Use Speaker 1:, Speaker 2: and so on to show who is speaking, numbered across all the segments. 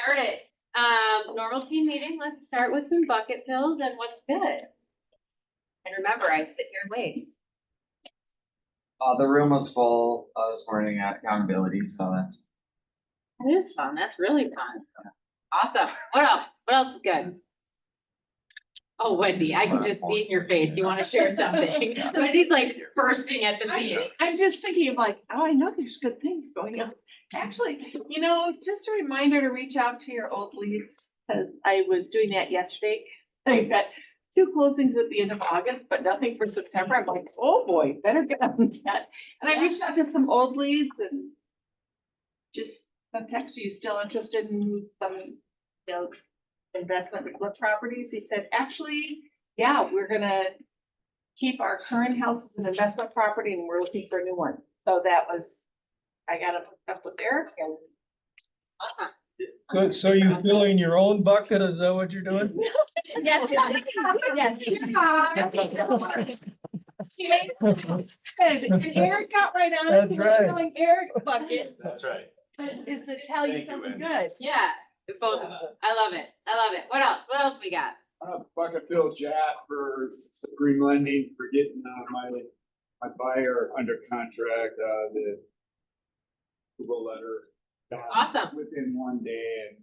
Speaker 1: start it. Normal team meeting, let's start with some bucket fills and what's good. And remember, I sit here and wait.
Speaker 2: The room was full, this morning at accountability, so that's.
Speaker 1: It is fun, that's really fun. Awesome, what else? What else is good? Oh, Wendy, I can just see it in your face, you wanna share something. Wendy's like bursting at the seams.
Speaker 3: I'm just thinking of like, oh, I know there's good things going on. Actually, just a reminder to reach out to your old leads, because I was doing that yesterday. I've got 2 closings at the end of August, but nothing for September. I'm like, oh boy, better get on that. And I reached out to some old leads and just some text, are you still interested in some, investment in flip properties? He said, actually, yeah, we're gonna keep our current house as an investment property and we're looking for a new one. So I got it hooked up with Eric and.
Speaker 1: Awesome.
Speaker 4: So you filling your own bucket, is that what you're doing?
Speaker 1: Yes, yes.
Speaker 3: And Eric got right on it.
Speaker 4: That's
Speaker 3: so we're
Speaker 4: right.
Speaker 3: filling Eric's bucket,
Speaker 5: That's right.
Speaker 3: but it's to tell you
Speaker 5: Thank you,
Speaker 3: something
Speaker 5: Wendy.
Speaker 3: good.
Speaker 1: Yeah, both of them. I love it. I love it. What else? What else we got?
Speaker 6: Bucket Bill Jat for Green Lending for getting my buyer under contract, the approval letter. done
Speaker 1: Awesome.
Speaker 6: Within 1 day and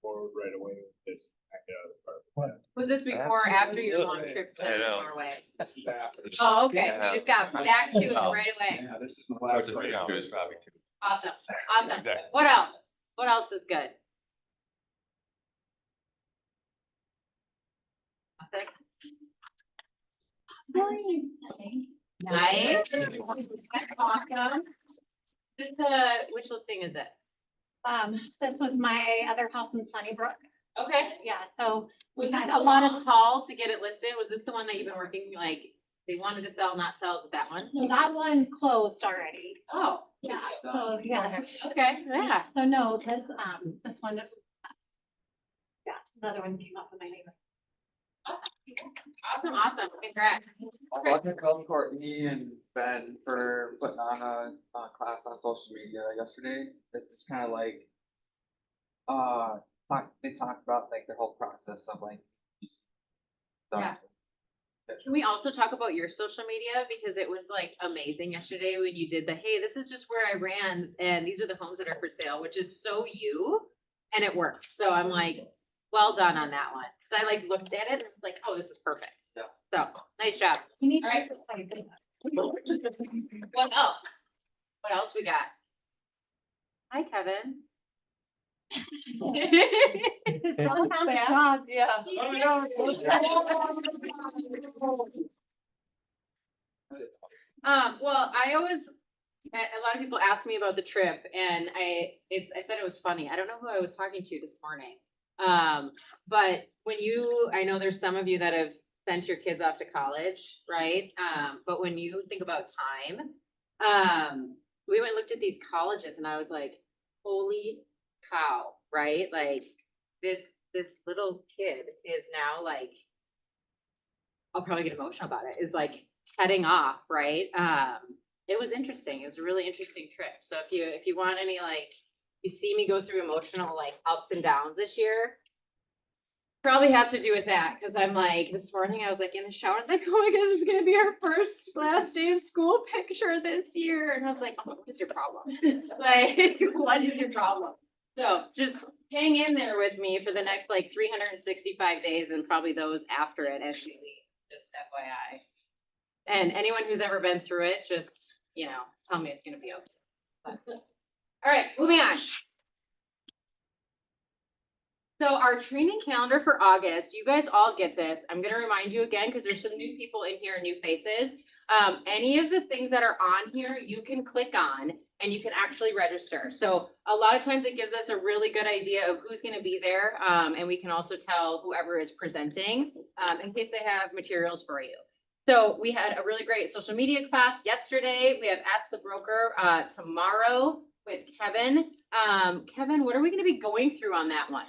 Speaker 6: forward right away with this. back out of the park.
Speaker 1: Was this before or after your long
Speaker 4: Absolutely.
Speaker 1: trip to
Speaker 5: I know.
Speaker 1: Norway?
Speaker 6: This is after.
Speaker 1: Oh, okay. So you just got back to it
Speaker 5: Oh.
Speaker 1: right away.
Speaker 6: Yeah, this is the
Speaker 5: So
Speaker 6: last
Speaker 5: it's
Speaker 6: one.
Speaker 5: a good, probably too.
Speaker 1: Awesome. Awesome.
Speaker 5: Exactly.
Speaker 1: What else? What else is good? Nice. Awesome. This, which listing is it?
Speaker 7: This was my other house in Sunnybrook.
Speaker 1: Okay.
Speaker 7: Yeah, so
Speaker 1: Was
Speaker 7: we
Speaker 1: this
Speaker 7: had
Speaker 1: a lot of call to get it listed? Was this the one that you've been working, like, they wanted to sell, not sell, that one?
Speaker 7: no, that one closed already.
Speaker 1: Oh.
Speaker 7: Yeah, so, yeah.
Speaker 1: Okay, yeah.
Speaker 7: So no, this one, yeah, another one came up with my neighbor.
Speaker 1: Awesome, awesome. Congrats.
Speaker 2: I'd like to call Courtney and Ben for putting on a class on social media yesterday. It's just kind of like, they talked about like the whole process of like. just-
Speaker 1: Yeah. Can we also talk about your social media? Because it was like amazing yesterday when you did hey, this is just where I ran and these are the homes that are for sale, which is so you, and it worked. So I'm like, well done on that one. Cause I like looked at it and was like, oh, this is perfect.
Speaker 2: Yeah.
Speaker 1: So, nice job.
Speaker 7: You need to.
Speaker 1: All right. What else? What else we got? Hi, Kevin.
Speaker 7: His dog found a job.
Speaker 3: Yeah.
Speaker 1: Well, I always, a lot of people ask me about the trip and I said it was funny. I don't know who I was talking to this morning. But I know there's some of you that have sent your kids off to college, right? But when you think about time, we went and looked at these colleges and I was like, holy cow, right? Like this little kid is now like, I'll probably get emotional about it, is like heading off, right? It was interesting. It was a really interesting trip. So if you want any, like, you see me go through emotional like ups and downs this year, probably has to do with that. Cause I'm like, this morning I was like in the shower, I was like, oh my God, this is gonna be our first last day of school picture this year. And I was like, oh, what is your problem? Like, what is your problem? So just hang in there with me for the next like 365 days and probably those after it as we leave, just FYI. And anyone who's ever been through it, just, tell me it's gonna be okay. But, all right, moving on. So our training calendar for August, you guys all get this. I'm gonna remind you again, because there's some new people in here, new faces. Any of the things that are on here, you can click on and you can actually register. So a lot of times it gives us a really good idea of who's gonna be there. And we can also tell whoever is presenting, in case they have materials for you. So we had a really great social media class yesterday. We have Ask the Broker, tomorrow with Kevin. Kevin, what are we gonna be going through on that one?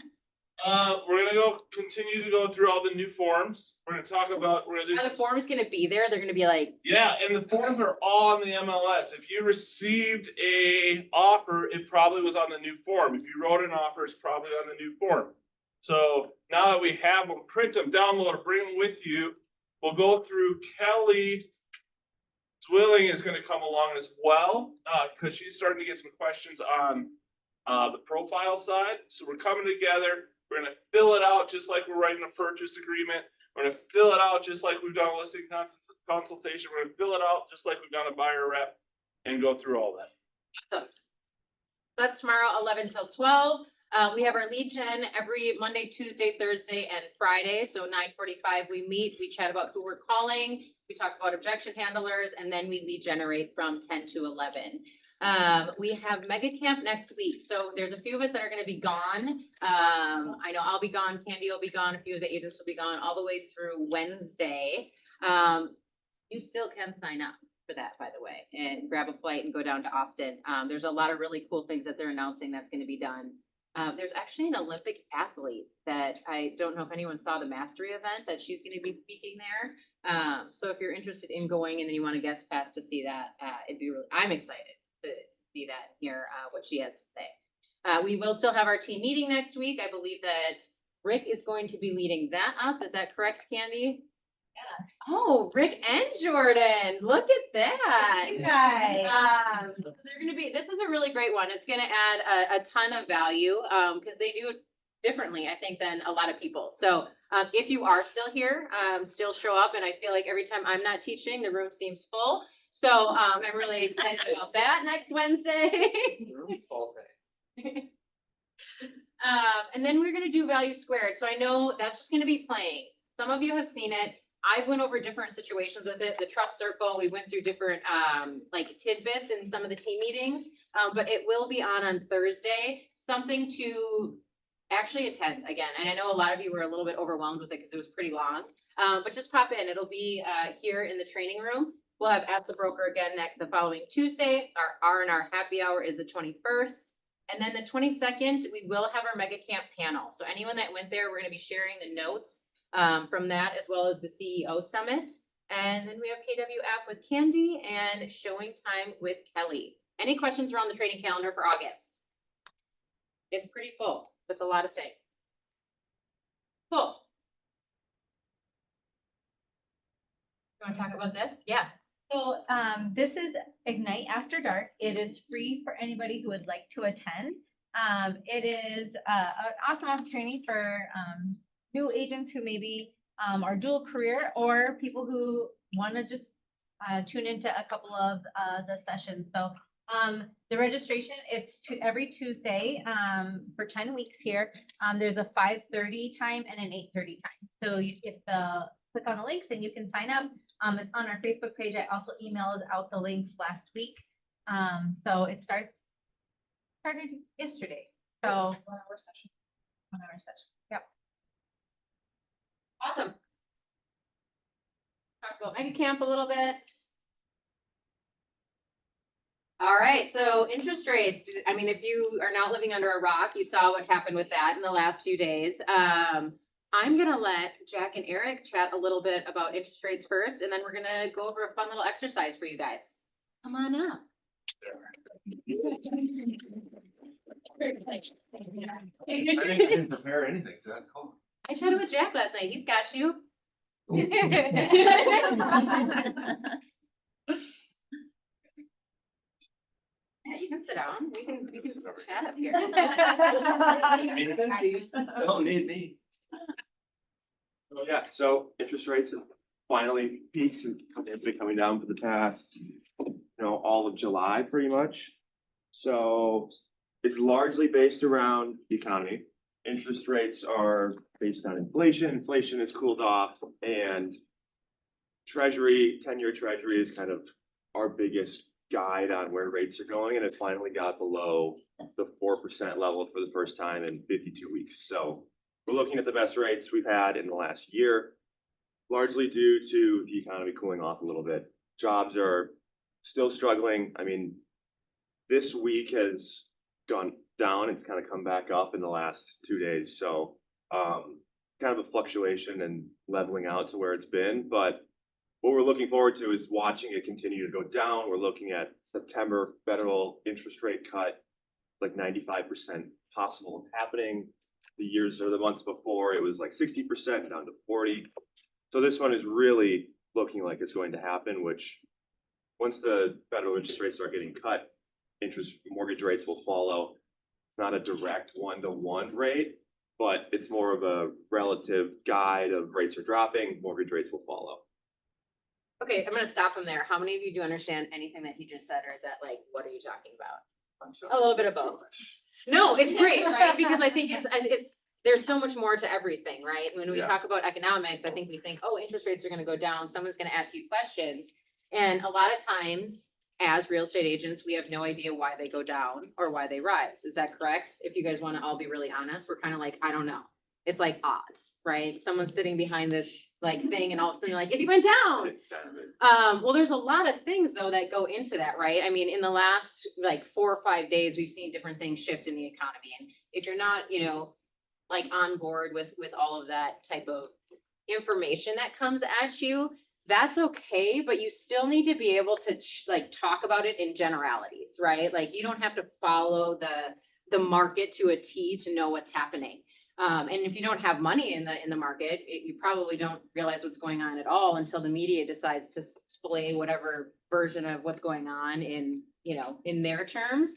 Speaker 5: We're gonna continue to go through all the new forms. We're gonna talk about where there's.
Speaker 1: Are the forms gonna be there? They're gonna be like,
Speaker 5: Yeah, and the forms are all on the MLS. If you received a offer, it probably was on the new form. If you wrote an offer, it's probably on the new form. So now that we have them, print them, download, or bring them with you. We'll go through Kelly. Zwilling is gonna come along as well, because she's starting to get some questions on the profile side. So we're coming together. We're gonna fill it out just like we're writing a purchase agreement. We're gonna fill it out just like we've done a listing consultation. We're gonna fill it out just like we've done a buyer rep and go through all that.
Speaker 1: that's tomorrow, 11 till 12. We have our lead gen every Monday, Tuesday, Thursday, and Friday. So 9:45 we meet, we chat about who we're calling, we talk about objection handlers, and then we lead generate from 10 to 11. We have mega camp next week. So there's a few of us that are gonna be gone. I know I'll be gone, Candy will be gone, a few of the agents will be gone all the way through Wednesday. You still can sign up for that, by the way, and grab a flight and go down to Austin. There's a lot of really cool things that they're announcing that's gonna be done. There's actually an Olympic athlete that I don't know if anyone saw the mastery event that she's gonna be speaking there. So if you're interested in going and then you want to guest pass to see that, I'm excited to see that and hear what she has to say. We will still have our team meeting next week. I believe that Rick is going to be leading that up. Is that correct, Candy?
Speaker 7: Yeah.
Speaker 1: Oh, Rick and Jordan, look at that.
Speaker 7: You guys.
Speaker 1: So they're gonna be, this is a really great one. It's gonna add a ton of value, because they do it differently, I think, than a lot of people. So, if you are still here, still show up, and I feel like every time I'm not teaching, the room seems full. So, I'm really excited about that next Wednesday. And then we're gonna do value squared. So I know that's just gonna be playing. Some of you have seen it. I went over different situations with it, the trust circle. We went through different, like tidbits in some of the team meetings. But it will be on Thursday, something to actually attend again. And I know a lot of you were a little bit overwhelmed with it because it was pretty long. But just pop in. It'll be, here in the training room. We'll have Ask the Broker again the following Tuesday. Our R&R happy hour is the 21st. And then the 22nd, we will have our mega camp panel. So anyone that went there, we're gonna be sharing the notes from that, as well as the CEO summit. And then we have KWF with Candy and showing time with Kelly. Any questions around the training calendar for August? It's pretty full with a lot of things. Cool. You wanna talk about this? Yeah.
Speaker 7: So, this is Ignite After Dark. It is free for anybody who would like to attend. It is, an awesome opportunity for, new agents who maybe, are dual career or people who want to just, tune into a couple of, the sessions. So, the registration, it's every Tuesday, for 10 weeks here. There's a 5:30 time and an 8:30 time. So click on the links and you can sign up. It's on our Facebook page. I also emailed out the links last week. So it started yesterday. So 1 hour session. 1 hour session. Yep.
Speaker 1: Awesome. Talk about mega camp a little bit. All right, so interest rates. I mean, if you are not living under a rock, you saw what happened with that in the last few days. I'm gonna let Jack and Eric chat a little bit about interest rates first, and then we're gonna go over a fun little exercise for you guys. Come on up.
Speaker 8: I didn't prepare anything, so that's cool.
Speaker 1: I chatted with Jack last night. He's got you. Yeah, you can sit down. We can chat up here.
Speaker 8: Don't need me. Oh, yeah, so interest rates have finally peaked and have been coming down for the past, all of July pretty much. So it's largely based around the economy. Interest rates are based on inflation. Inflation has cooled off, and Treasury, 10-year Treasury is kind of our biggest guide on where rates are going, and it finally got below the 4% level for the first time in 52 weeks. So we're looking at the best rates we've had in the last year, largely due to the economy cooling off a little bit. Jobs are still struggling. I mean, this week has gone down. It's kind of come back up in the last 2 days. So kind of a fluctuation and leveling out to where it's been, but what we're looking forward to is watching it continue to go down. We're looking at September federal interest rate cut, like 95% possible of happening. The years or the months before, it was like 60% down to 40. So this one is really looking like it's going to happen, which once the federal interest rates start getting cut, mortgage rates will follow. Not a direct one-to-one rate, but it's more of a relative guide of rates are dropping, mortgage rates will follow.
Speaker 1: Okay, I'm gonna stop him there. How many of you do understand anything that he just said, or is that like, what are you talking about? A little bit of both. No, it's great, right? Because I think there's so much more to everything, right? When we
Speaker 8: Yeah.
Speaker 1: talk about economics, I think we think, oh, interest rates are gonna go down, someone's gonna ask you questions. And a lot of times, as real estate agents, we have no idea why they go down or why they rise. Is that correct? If you guys wanna all be really honest, we're kind of like, I don't know. It's like odds, right? Someone's sitting behind this like thing and all of a sudden you're like, it went down. Well, there's a lot of things though that go into that, right? I mean, in the last like 4 or 5 days, we've seen different things shift in the economy. And if you're not, like on board with all of that type of information that comes at you, that's okay, but you still need to be able to like talk about it in generalities, right? Like you don't have to follow the market to a T to know what's happening. And if you don't have money in the market, you probably don't realize what's going on at all until the media decides to display whatever version of what's going on in their terms.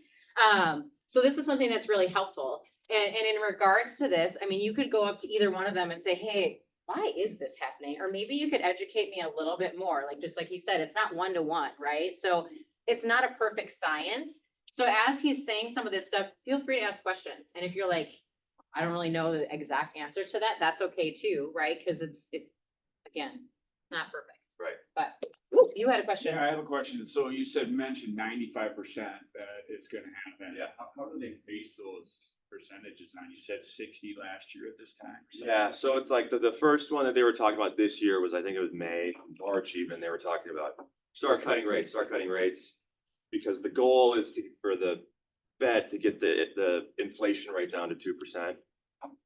Speaker 1: So this is something that's really helpful. And in regards to this, I mean, you could go up to either one of them and say, hey, why is this happening? Or maybe you could educate me a little bit more. Like, just like he said, it's not one-to-one, right? So it's not a perfect science. So as he's saying some of this stuff, feel free to ask questions. And if you're like, I don't really know the exact answer to that, that's okay too, right? Because it's again, not perfect.
Speaker 8: Right.
Speaker 1: But, ooh, you had a question.
Speaker 6: Yeah, I have a question. So you mentioned 95% that it's gonna happen.
Speaker 8: Yeah.
Speaker 6: How do they base those percentages on? You said 60 last year at this time.
Speaker 8: Yeah, so it's like the first one that they were talking about this year was, I think it was May, March even, they were talking about start cutting rates, because the goal is for the Fed to get the inflation rate down to 2%.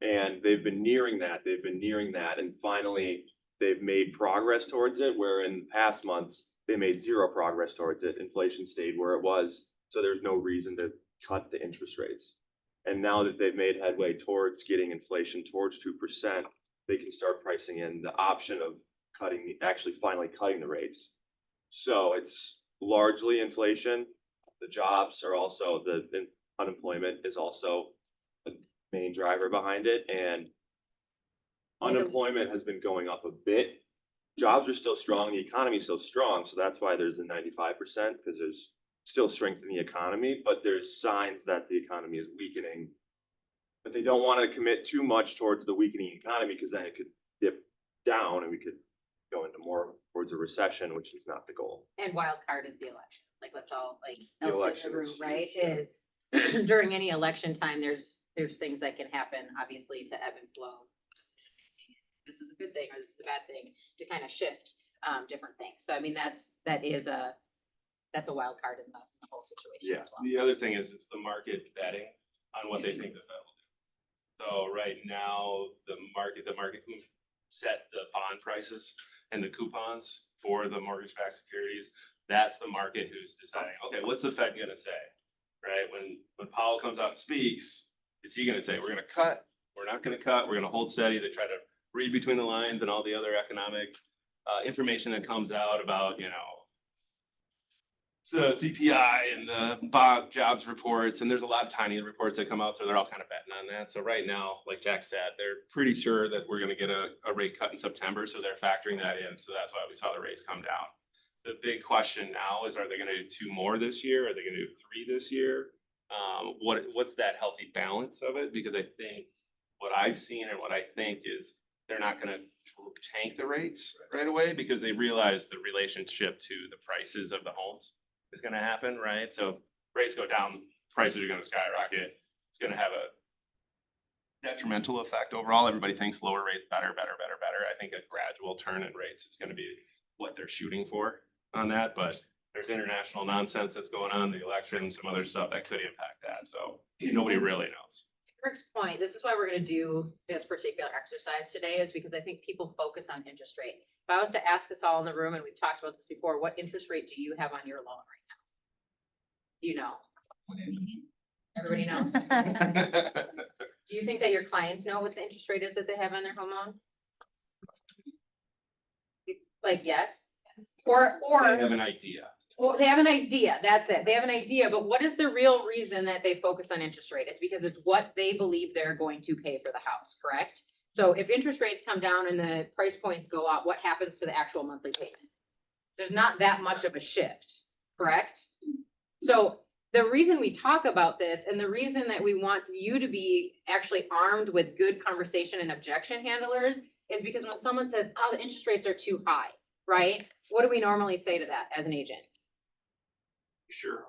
Speaker 8: And they've been nearing that, and finally they've made progress towards it, where in past months they made zero progress towards it. Inflation stayed where it was, so there's no reason to cut the interest rates. And now that they've made headway towards getting inflation towards 2%, they can start pricing in the option of finally cutting the rates. So it's largely inflation. The jobs are also, the unemployment is also the main driver behind it. And unemployment has been going up a bit. Jobs are still strong. The economy is still strong. So that's why there's a 95%, because there's still strength in the economy, but there's signs that the economy is weakening. But they don't want to commit too much towards the weakening economy, because then it could dip down and we could go into more towards a recession, which is not the goal.
Speaker 1: And wild card is the election. Like, let's all like
Speaker 8: The
Speaker 1: elephant in the
Speaker 8: election
Speaker 1: room,
Speaker 8: is
Speaker 1: right?
Speaker 8: huge,
Speaker 1: Is during any election time, there's things that can happen, obviously, to ebb and flow. This is a good thing or this is a bad thing, to kind of shift different things. So I mean, that's a wild card in the whole situation
Speaker 8: Yeah.
Speaker 1: as well.
Speaker 9: The other thing is it's the market betting on what they think the Fed will do. So right now, the market who set the bond prices and the coupons for the mortgage-backed securities, that's the market who's deciding, okay, what's the Fed gonna say? Right? When Powell comes out and speaks, is he gonna say, we're gonna cut, we're not gonna cut, we're gonna hold steady? They try to read between the lines and all the other economic information that comes out about, the CPI and the jobs reports, and there's a lot of tiny reports that come out, so they're all kind of betting on that. So right now, like Jack said, they're pretty sure that we're gonna get a rate cut in September, so they're factoring that in. So that's why we saw the rates come down. The big question now is, are they gonna do 2 more this year? Are they gonna do 3 this year? What's that healthy balance of it? Because I think what I've seen and what I think is they're not gonna tank the rates right away, because they realize the relationship to the prices of the homes is gonna happen, right? So rates go down, prices are gonna skyrocket. It's gonna have a detrimental effect overall. Everybody thinks lower rates better. I think a gradual turn in rates is gonna be what they're shooting for on that, but there's international nonsense that's going on, the election, some other stuff that could impact that. So nobody really knows.
Speaker 1: Eric's point, this is why we're gonna do this particular exercise today, is because I think people focus on interest rate. If I was to ask us all in the room, and we've talked about this before, what interest rate do you have on your loan right now? Do you know? Everybody knows? Do you think that your clients know what the interest rate is that they have on their home loan? Like, yes? Or,
Speaker 9: They have an idea.
Speaker 1: well, they have an idea, that's it, they have an idea, but what is the real reason that they focus on interest rate? It's because it's what they believe they're going to pay for the house, correct? So if interest rates come down and the price points go up, what happens to the actual monthly payment? There's not that much of a shift, correct? So the reason we talk about this and the reason that we want you to be actually armed with good conversation and objection handlers is because when someone says, oh, the interest rates are too high, right? What do we normally say to that as an agent?
Speaker 9: Sure.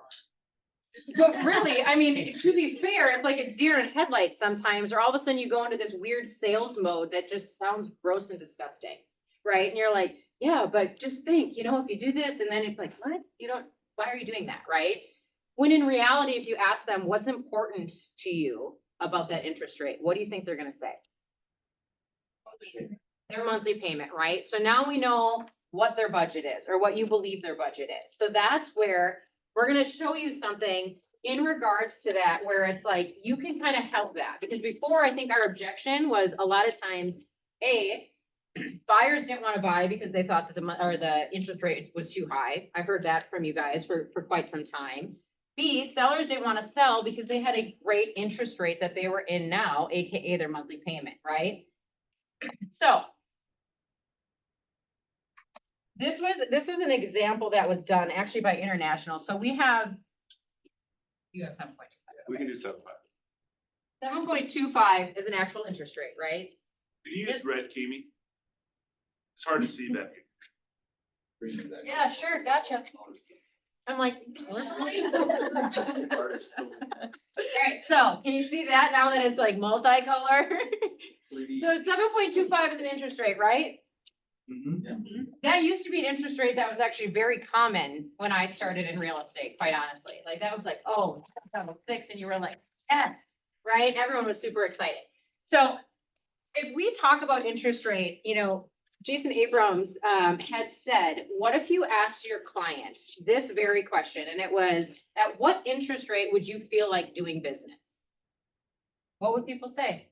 Speaker 1: But really, I mean, to be fair, it's like a deer in headlights sometimes, or all of a sudden you go into this weird sales mode that just sounds gross and disgusting, right? And you're like, yeah, but just think, you know, if you do this, and then it's like, what? You don't, why are you doing that, right? When in reality, if you ask them what's important to you about that interest rate, what do you think they're gonna say? Their monthly payment, right? So now we know what their budget is, or what you believe their budget is. So that's where we're gonna show you something in regards to that, where it's like, you can kind of help that. Because before, I think our objection was a lot of times, buyers didn't want to buy because they thought that the interest rate was too high. I heard that from you guys for quite some time. B, sellers didn't want to sell because they had a great interest rate that they were in now, AKA their monthly payment, right? So this was an example that was done actually by International. So we have, you have 7.25.
Speaker 9: We can do 7.5.
Speaker 1: 7.25 is an actual interest rate, right?
Speaker 5: Can you use red, Kimi? It's hard to see that.
Speaker 1: Yeah, sure, gotcha. I'm like, what? Alright, so can you see that now that it's like multicolor? So 7.25 is an interest rate, right? That used to be an interest rate that was actually very common when I started in real estate, quite honestly. Like that was like, oh, 6, and you were like, yes, right? Everyone was super excited. So if we talk about interest rate, you know, Jason Abrams had said, what if you asked your client this very question? And it was, at what interest rate would you feel like doing business? What would people say?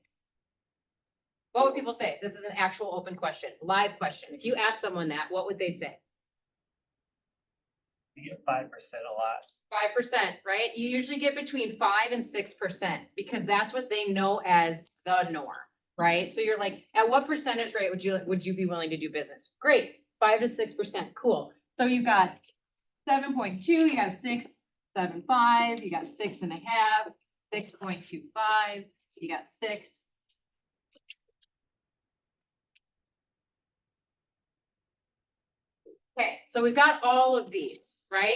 Speaker 1: What would people say? This is an actual open question, live question. If you ask someone that, what would they say?
Speaker 4: You get 5% a lot.
Speaker 1: 5%, right? You usually get between 5 and 6% because that's what they know as the norm, right? So you're like, at what percentage rate would you be willing to do business? Great, 5 to 6%, cool. So you got 7.2, you got 6.75, you got 6.5, 6.25, you got 6. Okay, so we've got all of these, right?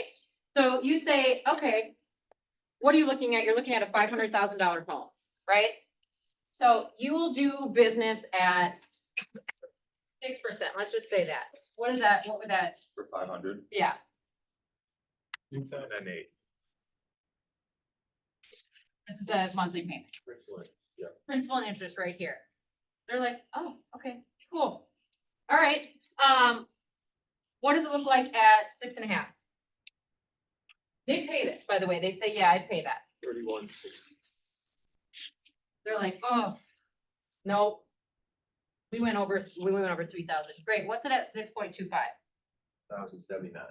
Speaker 1: So you say, okay, what are you looking at? You're looking at a $500,000 home, right? So you will do business at 6%. Let's just say that. What is that? What would that?
Speaker 8: For 500.
Speaker 1: Yeah.
Speaker 9: And 8.
Speaker 1: This is the monthly payment.
Speaker 8: Yeah.
Speaker 1: Principal and interest right here. They're like, oh, okay, cool. All right. What does it look like at 6.5? They pay this, by the way. They say, yeah, I'd pay that.
Speaker 8: 31.60.
Speaker 1: They're like, oh, no. We went over 3,000. Great. What's it at 6.25?
Speaker 8: 1,079.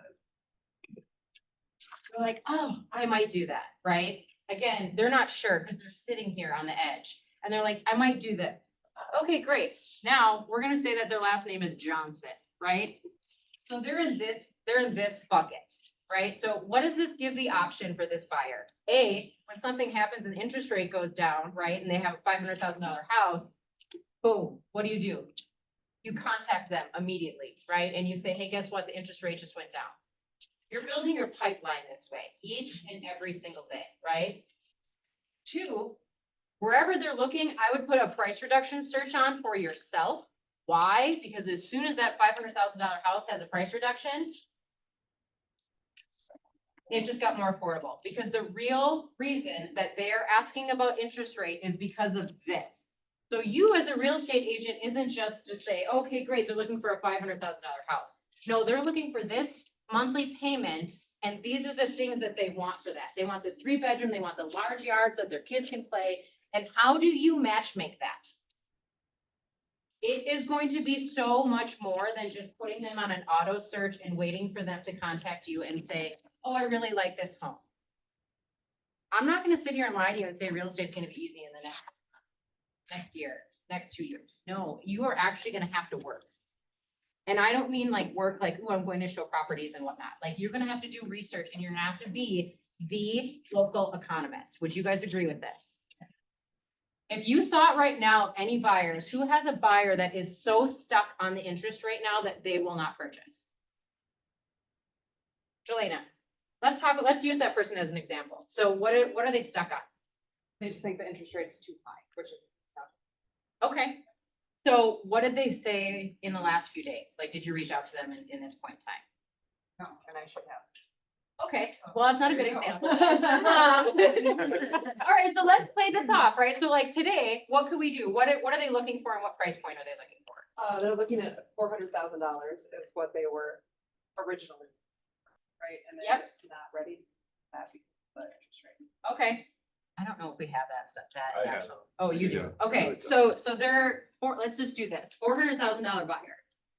Speaker 1: They're like, oh, I might do that, right? Again, they're not sure because they're sitting here on the edge and they're like, I might do this. Okay, great. Now we're going to say that their last name is Johnson, right? So they're in this bucket, right? So what does this give the option for this buyer? A, when something happens and interest rate goes down, right? And they have a $500,000 house, boom, what do? You contact them immediately, right? And you say, hey, guess what? The interest rate just went down. You're building your pipeline this way, each and every single day, right? 2, wherever they're looking, I would put a price reduction search on for yourself. Why? Because as soon as that $500,000 house has a price reduction, it just got more affordable, because the real reason that they're asking about interest rate is because of this. So you as a real estate agent isn't just to say, okay, great, they're looking for a $500,000 house. No, they're looking for this monthly payment, and these are the things that they want for that. They want the 3-bedroom, they want the large yards that their kids can play, and how do you match make that? It is going to be so much more than just putting them on an auto search and waiting for them to contact you and say, oh, I really like this home. I'm not gonna sit here and lie to you and say real estate's gonna be easy in the next year, next 2 years. No, you are actually gonna have to work. And I don't mean like work like, oh, I'm going to show properties and whatnot. Like, you're gonna have to do research and you're gonna have to be the local economist. Would you guys agree with this? If you thought right now of any buyers, who has a buyer that is so stuck on the interest rate now that they will not purchase? Jelena, let's use that person as an example. So what are they stuck on? They just think the interest rate is too high, which is stuff. Okay, so what did they say in the last few days? Like, did you reach out to them in this point in time?
Speaker 3: No, and I should have.
Speaker 1: Okay, well, that's not a good
Speaker 3: There you go.
Speaker 1: example. All right, so let's play this off, right? So like today, what could we do? What are they looking for and what price point are they looking for?
Speaker 10: They're looking at $400,000 is what they were originally, right? And they're
Speaker 1: Yep.
Speaker 10: just not ready for that because of the interest rate.
Speaker 1: Okay. I don't know if we have that stuff,
Speaker 8: I
Speaker 1: that
Speaker 8: have
Speaker 1: actual. Oh, you do?
Speaker 8: Yeah.
Speaker 1: Okay, so they're, let's just do this, $400,000 buyer,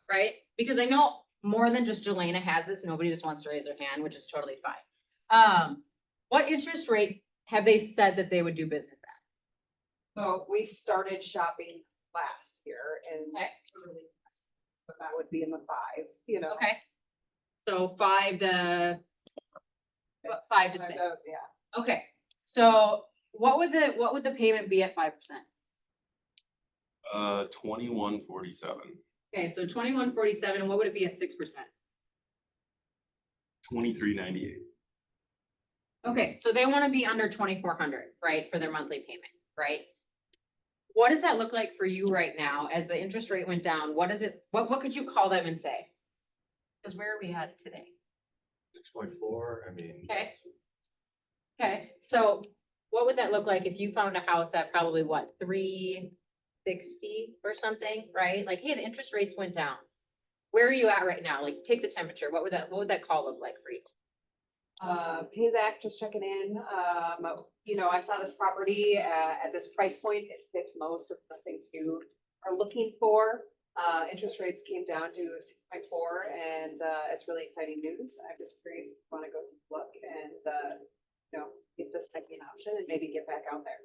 Speaker 1: right? Because I know more than just Jelena has this, nobody just wants to raise their hand, which is totally fine. What interest rate have they said that they would do business at?
Speaker 10: So we started shopping last year and
Speaker 1: Okay.
Speaker 10: so that would be in the fives, you know.
Speaker 1: Okay. So 5 to 6.
Speaker 10: Yeah.
Speaker 1: Okay, so what would the payment be at 5%?
Speaker 9: 2147,
Speaker 1: Okay, so 2147, what would it be at 6%?
Speaker 9: 2398.
Speaker 1: Okay, so they wanna be under 2,400, right, for their monthly payment, right? What does that look like for you right now, as the interest rate went down, what could you call them and say? Cause where are we at today?
Speaker 8: 6.4, I mean.
Speaker 1: Okay. Okay, so what would that look like if you found a house at probably what, 360 or something, right? Like, hey, the interest rates went down. Where are you at right now? Like, take the temperature. What would that call look like for you?
Speaker 10: Hey Zach, just checking in. You know, I saw this property at this price point. It fits most of the things you are looking for. Interest rates came down to 6.4 and it's really exciting news. I'm just curious if you want to go take a look and, you know, if this might be an option and maybe get back out there.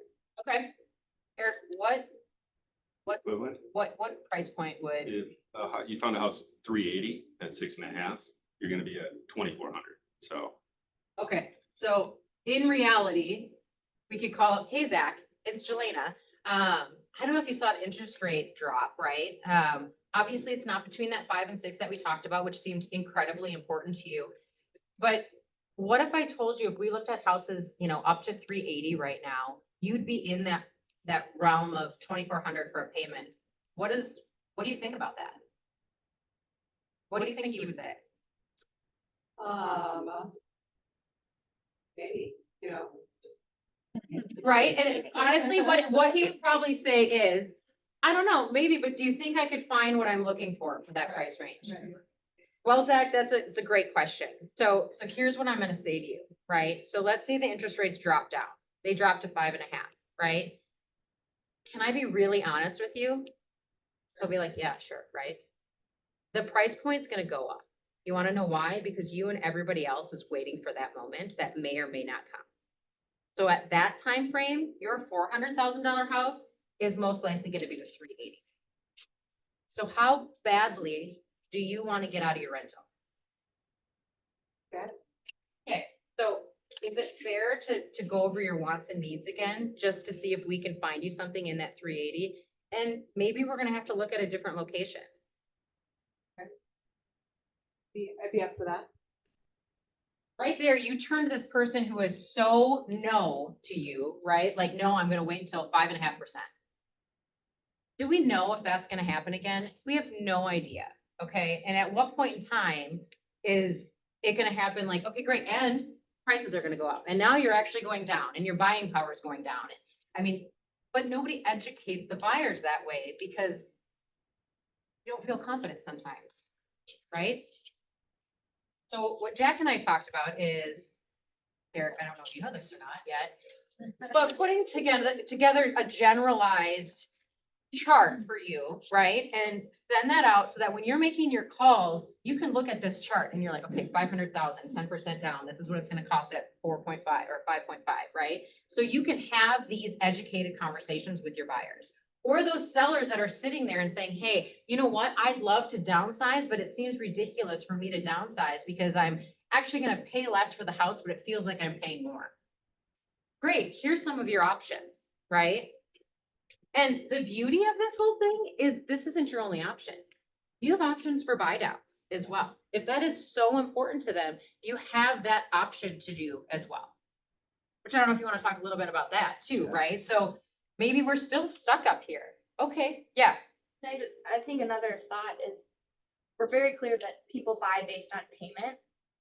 Speaker 1: Okay. Eric,
Speaker 9: Equivalent.
Speaker 1: what price point would,
Speaker 9: If you found a house 380 at 6.5, you're gonna be at 2,400. So
Speaker 1: okay, so in reality, we could call it, hey, Zach, it's Jelena. I don't know if you saw the interest rate drop, right? Obviously, it's not between that 5 and 6 that we talked about, which seemed incredibly important to you. But what if I told you, if we looked at houses, you know, up to 380 right now, you'd be in that realm of 2,400 for a payment. What do you think about that? What do you think you would say?
Speaker 10: Maybe, you know.
Speaker 1: Right, and honestly, what he would probably say is, I don't know, maybe, but do you think I could find what I'm looking for that price range? Well, Zach, it's a great question. So here's what I'm gonna say to you, right? So let's say the interest rates drop down. They drop to 5.5, right? Can I be really honest with you? He'll be like, yeah, sure, right? The price point's gonna go up. You wanna know why? Because you and everybody else is waiting for that moment that may or may not come. So at that time frame, your $400,000 house is most likely gonna be the 380. So how badly do you wanna get out of your rental?
Speaker 10: Okay.
Speaker 1: Okay, so is it fair to go over your wants and needs again, just to see if we can find you something in that 380? And maybe we're gonna have to look at a different location.
Speaker 10: I'd be up for that.
Speaker 1: Right there, you turned this person who is so no to you, right? Like, no, I'm gonna wait until 5.5%. Do we know if that's gonna happen again? We have no idea, okay? And at what point in time is it gonna happen? Like, okay, great, and prices are gonna go up, and now you're actually going down, and your buying power is going down. I mean, but nobody educates the buyers that way because you don't feel confident sometimes, right? So what Jack and I talked about is, Derek, I don't know if you know this or not yet, but putting together a generalized chart for you, right? And send that out so that when you're making your calls, you can look at this chart and you're like, okay, 500,000, 10% down. This is what it's gonna cost at 4.5 or 5.5, right? So you can have these educated conversations with your buyers. Or those sellers that are sitting there and saying, hey, you know what? I'd love to downsize, but it seems ridiculous for me to downsize because I'm actually gonna pay less for the house, but it feels like I'm paying more. Great, here's some of your options, right? And the beauty of this whole thing is this isn't your only option. You have options for buy downs as well. If that is so important to them, you have that option to do as well. Which I don't know if you want to talk a little bit about that too, right? So maybe we're still stuck up here. Okay, yeah.
Speaker 11: I think another thought is, we're very clear that people buy based on payment,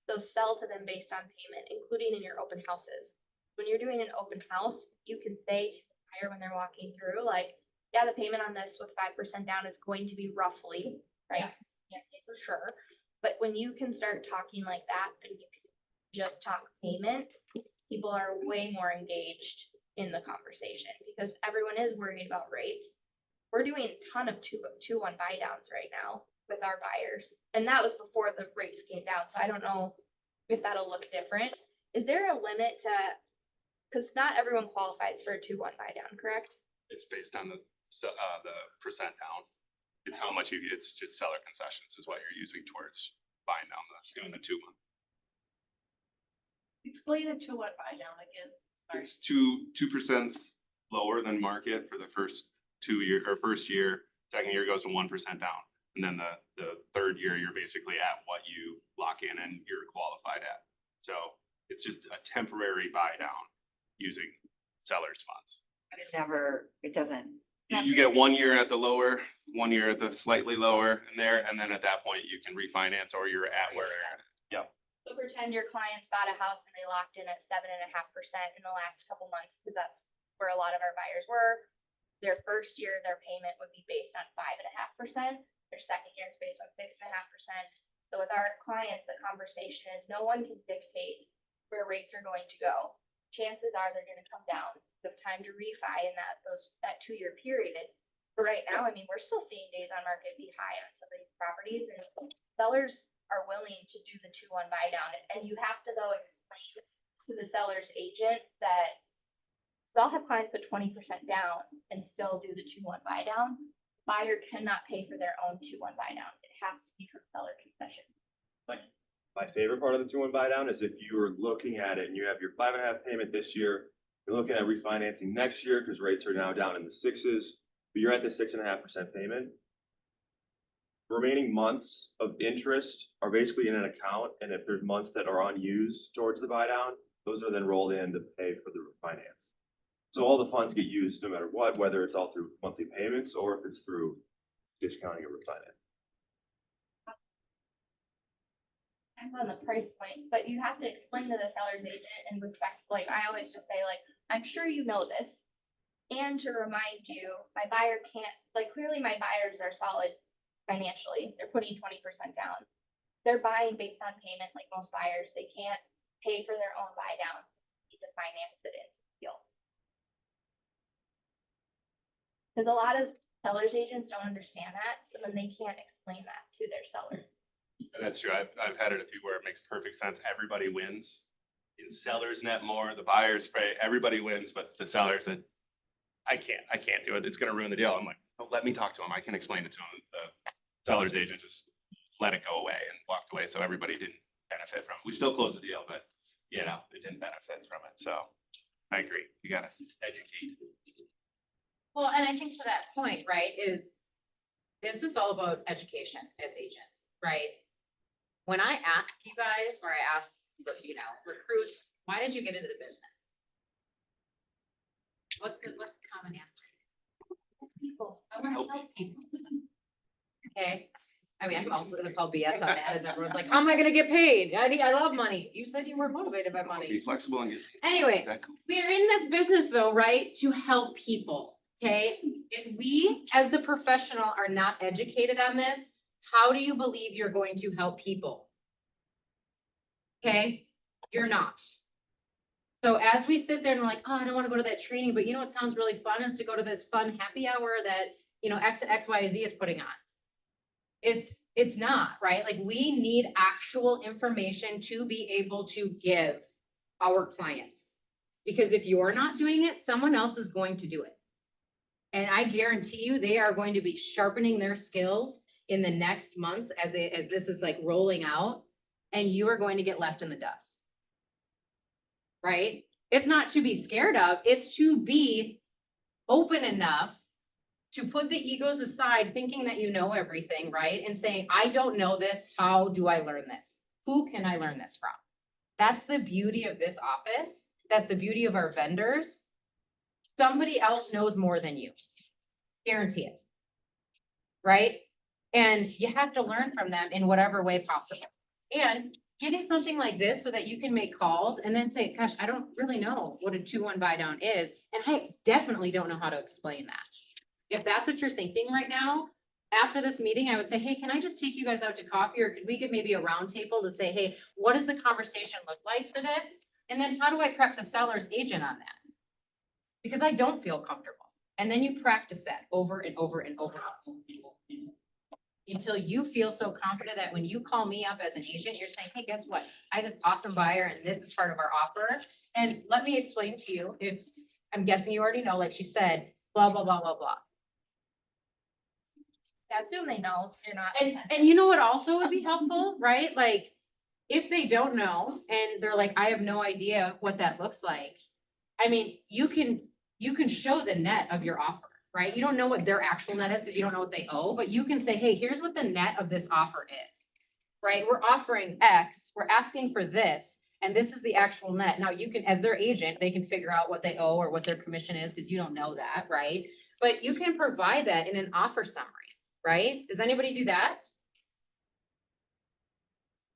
Speaker 11: so sell to them based on payment, including in your open houses. When you're doing an open house, you can say to the buyer when they're walking through, like, yeah, the payment on this with 5% down is going to be roughly, right? Can't say for sure, but when you can start talking like that and you can just talk payment, people are way more engaged in the conversation because everyone is worried about rates. We're doing a ton of 2-1 buy downs right now with our buyers, and that was before the rates came down. So I don't know if that'll look different. Is there a limit to, because not everyone qualifies for a 2-1 buy down, correct?
Speaker 9: It's based on the percent down. It's how much it's just seller concessions is what you're using towards buying down doing the 2-1.
Speaker 3: Explain it to what buy down again. Sorry.
Speaker 9: It's 2% lower than market for the first first year. Second year goes to 1% down. And then the third year, you're basically at what you lock in and you're qualified at. So it's just a temporary buy down using seller's funds.
Speaker 12: But it doesn't.
Speaker 9: You get 1 year at the lower, 1 year at the slightly lower and then at that point you can refinance or you're at where you're at. Yep.
Speaker 11: So pretend your clients bought a house and they locked in at 7.5% in the last couple months, because that's where a lot of our buyers were. Their first year, their payment would be based on 5.5%. Their second year is based on 6.5%. So with our clients, the conversation is no one can dictate where rates are going to go. Chances are they're gonna come down. You have time to refi in that 2-year period. But right now, I mean, we're still seeing days on market be high on some of these properties, and sellers are willing to do the 2-1 buy down. And you have to though explain to the seller's agent that they'll have clients put 20% down and still do the 2-1 buy down. Buyer cannot pay for their own 2-1 buy down. It has to be from seller concession.
Speaker 8: My favorite part of the 2-1 buy down is if you were looking at it and you have your 5.5 payment this year, you're looking at refinancing next year because rates are now down in the 6s, but you're at the 6.5% payment. Remaining months of interest are basically in an account, and if there's months that are unused towards the buy down, those are then rolled in to pay for the refinance. So all the funds get used no matter what, whether it's all through monthly payments or if it's through discounting or refinance.
Speaker 11: Depends on the price point, but you have to explain to the seller's agent and respect, like, I always just say, like, I'm sure you know this. And to remind you, my buyer can't, like, clearly my buyers are solid financially. They're putting 20% down. They're buying based on payment like most buyers. They can't pay for their own buy down. They need to finance it into the deal. Because a lot of seller's agents don't understand that, so then they can't explain that to their seller.
Speaker 9: That's true. I've had it a few where it makes perfect sense. Everybody wins. The sellers net more, the buyers pay, everybody wins, but the sellers that I can't do it. It's gonna ruin the deal. I'm like, oh, let me talk to him. I can explain it to him. The seller's agent just let it go away and walked away. So everybody didn't benefit from it. We still closed the deal, but it didn't benefit from it. So I agree. You gotta educate.
Speaker 1: Well, and I think to that point, right, this is all about education as agents, right? When I ask you guys, or I ask, recruits, why did you get into the business? What's the common answer?
Speaker 11: People.
Speaker 1: I want to help people. Okay, I mean, I'm also gonna call BS on that, as everyone's like, how am I gonna get paid? I love money. You said you weren't motivated by
Speaker 9: Be
Speaker 1: money.
Speaker 9: flexible and get.
Speaker 1: Anyway,
Speaker 9: Exactly.
Speaker 1: we're in this business though, right, to help people, okay? If we, as the professional, are not educated on this, how do you believe you're going to help people? Okay, you're not. So as we sit there and we're like, oh, I don't wanna go to that training, but you know what sounds really fun is to go to this fun happy hour that, X, Y, Z is putting on. It's not, right? Like, we need actual information to be able to give our clients. Because if you're not doing it, someone else is going to do it. And I guarantee you, they are going to be sharpening their skills in the next months as this is like rolling out, and you are going to get left in the dust. Right? It's not to be scared of, it's to be open enough to put the egos aside, thinking that you know everything, right? And saying, I don't know this, how do I learn this? Who can I learn this from? That's the beauty of this office. That's the beauty of our vendors. Somebody else knows more than you. Guarantee it. Right? And you have to learn from them in whatever way possible. And getting something like this so that you can make calls and then say, gosh, I don't really know what a 2-1 buy down is. And I definitely don't know how to explain that. If that's what you're thinking right now, after this meeting, I would say, hey, can I just take you guys out to coffee, or could we get maybe a round table to say, hey, what does the conversation look like for this? And then how do I prep the seller's agent on that? Because I don't feel comfortable. And then you practice that over and over and over and over until you feel so confident that when you call me up as an agent, you're saying, hey, guess what? I have this awesome buyer and this is part of our offer. And let me explain to you, if I'm guessing you already know, like she said, blah, blah, blah, blah, blah.
Speaker 11: I assume they know, so you're not.
Speaker 1: And you know what also would be helpful, right? Like, if they don't know and they're like, I have no idea what that looks like. I mean, you can show the net of your offer, right? You don't know what their actual net is because you don't know what they owe, but you can say, hey, here's what the net of this offer is, right? We're offering X, we're asking for this, and this is the actual net. Now you can, as their agent, they can figure out what they owe or what their commission is because you don't know that, right? But you can provide that in an offer summary, right? Does anybody do that?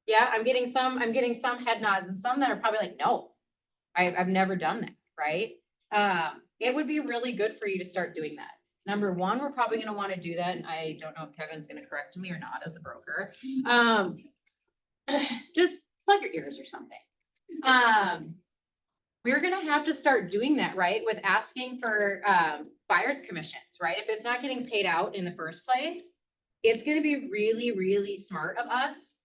Speaker 1: Yeah, I'm getting some head nods and some that are probably like, no, I've never done that, right? It would be really good for you to start doing that. Number one, we're probably gonna wanna do that, and I don't know if Kevin's gonna correct me or not as the broker. Just plug your ears or something. We're gonna have to start doing that, right? With asking for, buyer's commissions, right? If it's not getting paid out in the first place, it's gonna be really, really smart of us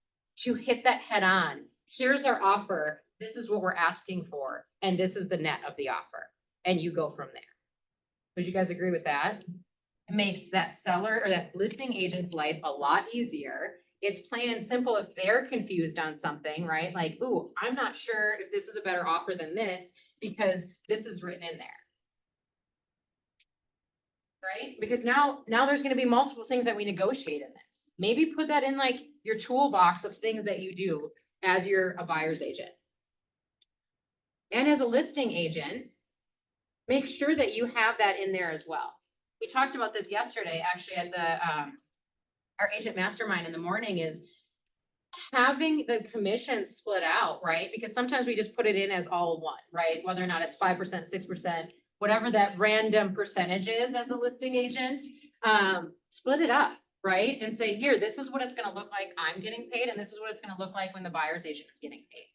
Speaker 1: to hit that head on. Here's our offer. This is what we're asking for, and this is the net of the offer. And you go from there. Would you guys agree with that? It makes that seller or that listing agent's life a lot easier. It's plain and simple if they're confused on something, right? Like, ooh, I'm not sure if this is a better offer than this because this is written in there. Right? Because now there's gonna be multiple things that we negotiate in this. Maybe put that in like your toolbox of things that you do as you're a buyer's agent. And as a listing agent, make sure that you have that in there as well. We talked about this yesterday, actually, at our agent mastermind in the morning, is having the commission split out, right? Because sometimes we just put it in as all one, right? Whether or not it's 5%, 6%, whatever that random percentage is as a listing agent, split it up, right? And say, here, this is what it's gonna look like I'm getting paid, and this is what it's gonna look like when the buyer's agent is getting paid.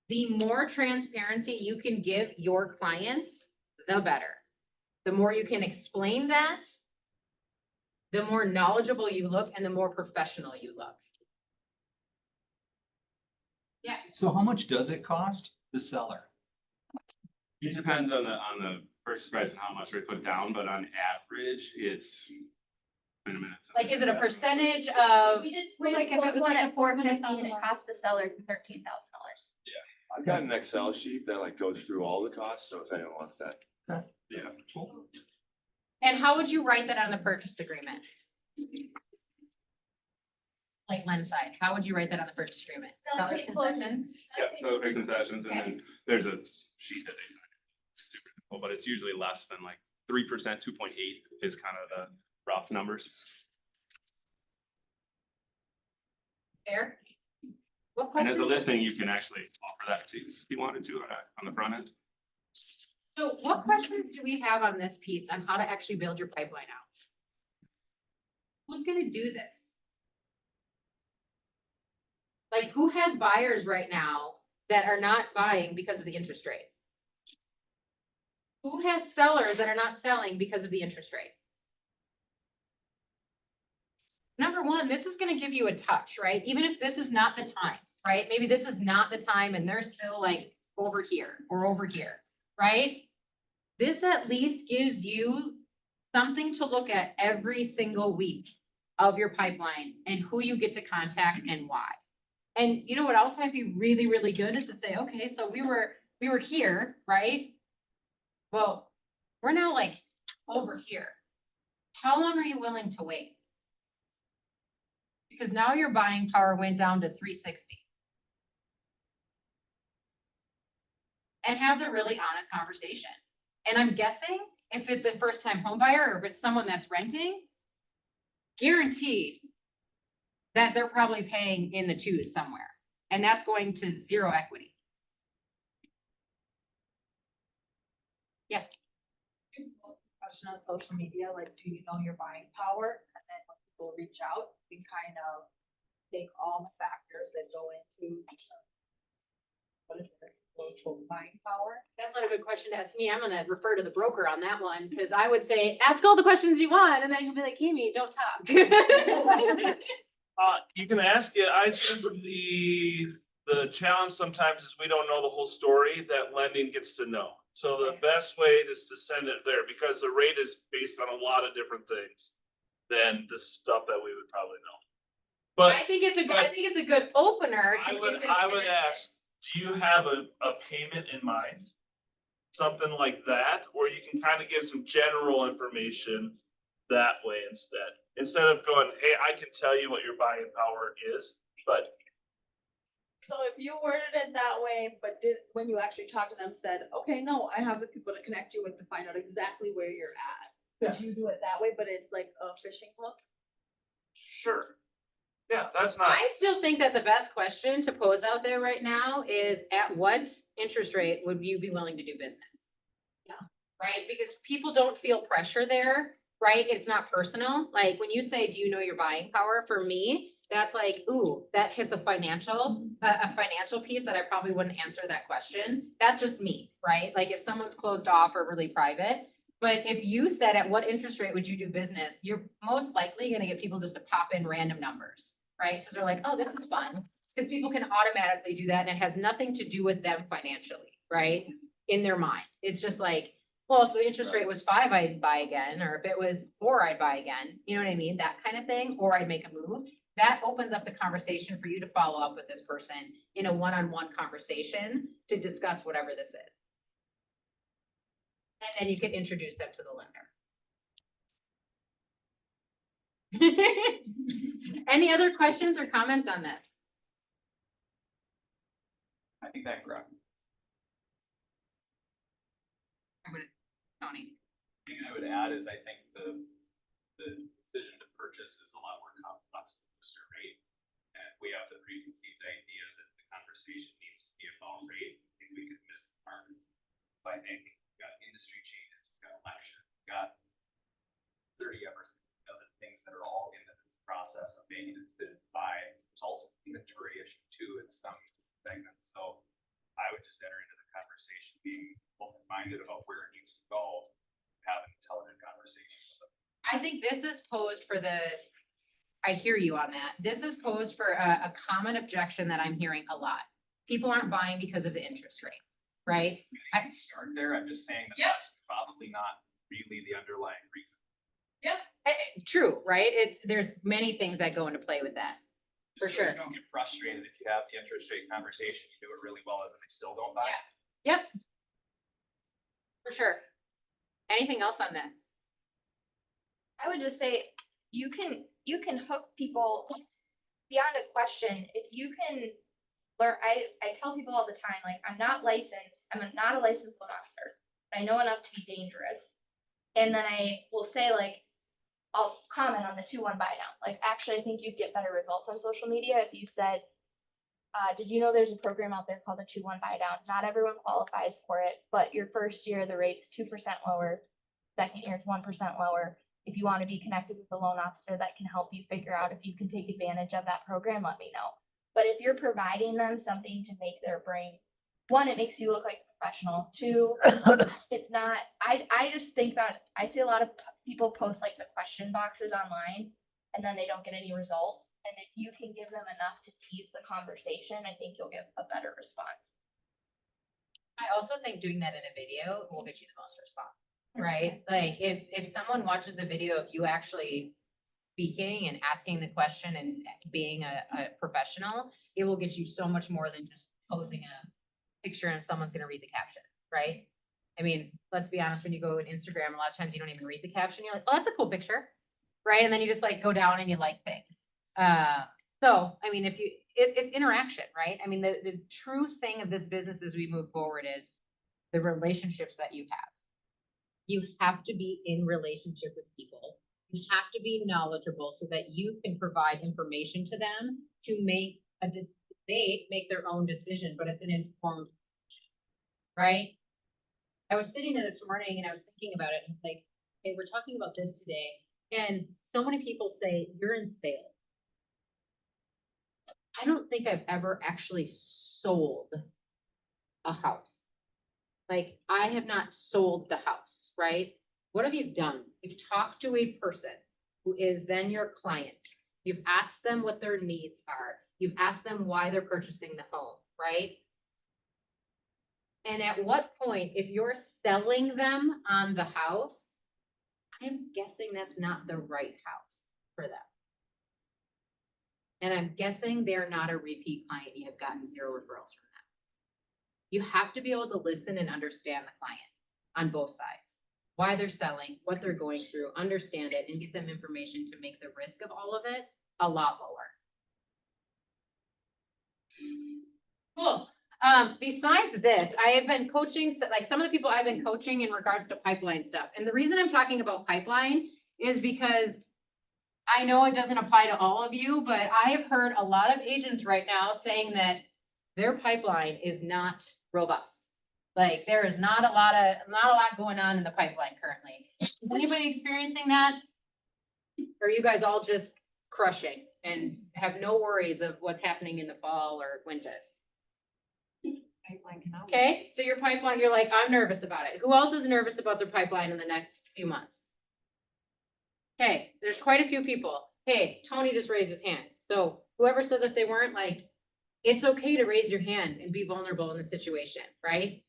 Speaker 1: The more transparency you can give your clients, the better. The more you can explain that, the more knowledgeable you look and the more professional you look. Yeah.
Speaker 13: So how much does it cost the seller?
Speaker 9: It depends on the purchase price and how much we put down, but on average, it's. In a minute.
Speaker 1: Like, is it a percentage of?
Speaker 11: We just,
Speaker 1: Like, if it was
Speaker 11: one
Speaker 1: like
Speaker 11: at
Speaker 1: a
Speaker 11: $450 and it cost the seller $13,000.
Speaker 8: I've got an Excel sheet that like goes through all the costs, so if anyone wants that.
Speaker 9: Yeah.
Speaker 1: And how would you write that on the purchase agreement? Like lens side, how would you write that on the purchase agreement?
Speaker 11: Seller
Speaker 1: Seller's concessions?
Speaker 9: Yeah, so big concessions, and then there's a sheet that they sign. Super simple, but it's usually less than like 3%, 2.8 is kind of the rough numbers.
Speaker 1: Fair? What
Speaker 9: And as a
Speaker 1: questions,
Speaker 9: listing, you can actually offer that too, if you wanted to, on the front end.
Speaker 1: so what questions do we have on this piece on how to actually build your pipeline out? Who's gonna do this? Like, who has buyers right now that are not buying because of the interest rate? Who has sellers that are not selling because of the interest rate? Number one, this is gonna give you a touch, right? Even if this is not the time, right? Maybe this is not the time and they're still like over here or over here, right? This at least gives you something to look at every single week of your pipeline and who you get to contact and why. And you know what else might be really, really good is to say, okay, so we were here, right? Well, we're now like over here. How long are you willing to wait? Because now your buying power went down to 360. And have the really honest conversation. And I'm guessing if it's a first time home buyer or if it's someone that's renting, guaranteed that they're probably paying in the twos somewhere. And that's going to zero equity. Yeah.
Speaker 3: Question on social media, like, do you know your buying power? And then when people reach out, you kind of take all the factors that go into what is their local buying power.
Speaker 1: That's not a good question to ask me. I'm gonna refer to the broker on that one, because I would say, ask all the questions you want, and then you'll be like, Amy, don't talk.
Speaker 5: You can ask it. I think the challenge sometimes is we don't know the whole story that lending gets to know. So the best way is to send it there because the rate is based on a lot of different things than the stuff that we would probably know. But
Speaker 1: I think it's a good opener to get them
Speaker 5: I would
Speaker 1: interested.
Speaker 5: ask, do you have a payment in mind? Something like that, or you can kind of give some general information that way instead of going, hey, I can tell you what your buying power is, but
Speaker 3: So if you worded it that way, but when you actually talked to them, said, okay, no, I have the people to connect you with to find out exactly where you're at. Could you do it that way, but it's like a fishing hook?
Speaker 5: sure. Yeah, that's not,
Speaker 1: I still think that the best question to pose out there right now is, at what interest rate would you be willing to do business?
Speaker 3: Yeah.
Speaker 1: Right, because people don't feel pressure there, right? It's not personal. Like when you say, do you know your buying power? For me, that's like, ooh, that hits a financial piece that I probably wouldn't answer that question. That's just me, right? Like if someone's closed off or really private. But if you said, at what interest rate would you do business? You're most likely gonna get people just to pop in random numbers, right? Because they're like, oh, this is fun. Because people can automatically do that and it has nothing to do with them financially, right? In their mind. It's just like, well, if the interest rate was 5, I'd buy again, or if it was 4, I'd buy again. You know what I mean? That kind of thing, or I'd make a move. That opens up the conversation for you to follow up with this person in a one-on-one conversation to discuss whatever this is. And then you can introduce them to the lender. Any other questions or comments on this?
Speaker 2: I think that correct.
Speaker 1: Tony?
Speaker 9: The thing I would add is I think the decision to purchase is a lot more complex than just a rate. And we have the preconceived idea that the conversation needs to be about rate. I think we could miss the mark. So I think we've got industry changes, we've got election, we've got 30 other things that are all in the process of making a decision to buy. There's also inventory issue too in some segments. So I would just enter into the conversation being open-minded about where it needs to go, have an intelligent conversation.
Speaker 1: I think this is posed for I hear you on that. This is posed for a common objection that I'm hearing a lot. People aren't buying because of the interest rate, right?
Speaker 9: I can start there. I'm just saying that
Speaker 1: Yep.
Speaker 9: that's probably not really the underlying reason.
Speaker 1: True, right? There's many things that go into play with that. For
Speaker 9: So
Speaker 1: sure.
Speaker 9: you don't get frustrated if you have the interest rate conversation, you do it really well, and then they still don't buy.
Speaker 1: Yep. For sure. Anything else on this?
Speaker 11: I would just say, you can hook people beyond a question. If you can learn, I tell people all the time, like, I'm not a licensed loan officer. I know enough to be dangerous. And then I will say, like, I'll comment on the 2-1 buy down. Like, actually, I think you'd get better results on social media if you said, did you know there's a program out there called the 2-1 buy down? Not everyone qualifies for it, but your first year, the rate's 2% lower. Second year, it's 1% lower. If you want to be connected with a loan officer that can help you figure out if you can take advantage of that program, let me know. But if you're providing them something to make their brain, one, it makes you look like a professional. Two, it's not, I just think that I see a lot of people post like the question boxes online and then they don't get any results. And if you can give them enough to tease the conversation, I think you'll get a better response.
Speaker 1: I also think doing that in a video will get you the most response, right? Like if someone watches the video of you actually speaking and asking the question and being a professional, it will get you so much more than just posting a picture and someone's gonna read the caption, right? I mean, let's be honest, when you go on Instagram, a lot of times you don't even read the caption. You're like, oh, that's a cool picture, right? And then you just like go down and you like things. So, I mean, it's interaction, right? I mean, the true thing of this business as we move forward is the relationships that you have. You have to be in relationship with people. You have to be knowledgeable so that you can provide information to them to make they make their own decision, but it's an informed decision, right? I was sitting there this morning and I was thinking about it and it's like, okay, we're talking about this today. And so many people say you're in sales. I don't think I've ever actually sold a house. Like I have not sold the house, right? What have you done? You've talked to a person who is then your client. You've asked them what their needs are. You've asked them why they're purchasing the home, right? And at what point, if you're selling them on the house, I'm guessing that's not the right house for them. And I'm guessing they're not a repeat client. You have gotten 0 referrals from them. You have to be able to listen and understand the client on both sides. Why they're selling, what they're going through, understand it, and get them information to make the risk of all of it a lot lower. Cool. Besides this, I have been coaching, like some of the people I've been coaching in regards to pipeline stuff. And the reason I'm talking about pipeline is because I know it doesn't apply to all of you, but I have heard a lot of agents right now saying that their pipeline is not robust. Like there is not a lot going on in the pipeline currently. Is anybody experiencing that? Or are you guys all just crushing and have no worries of what's happening in the fall or winter? Okay, so your pipeline, you're like, I'm nervous about it. Who else is nervous about their pipeline in the next few months? Okay, there's quite a few people. Hey, Tony just raised his hand. So whoever said that they weren't, like, it's okay to raise your hand and be vulnerable in the situation, right?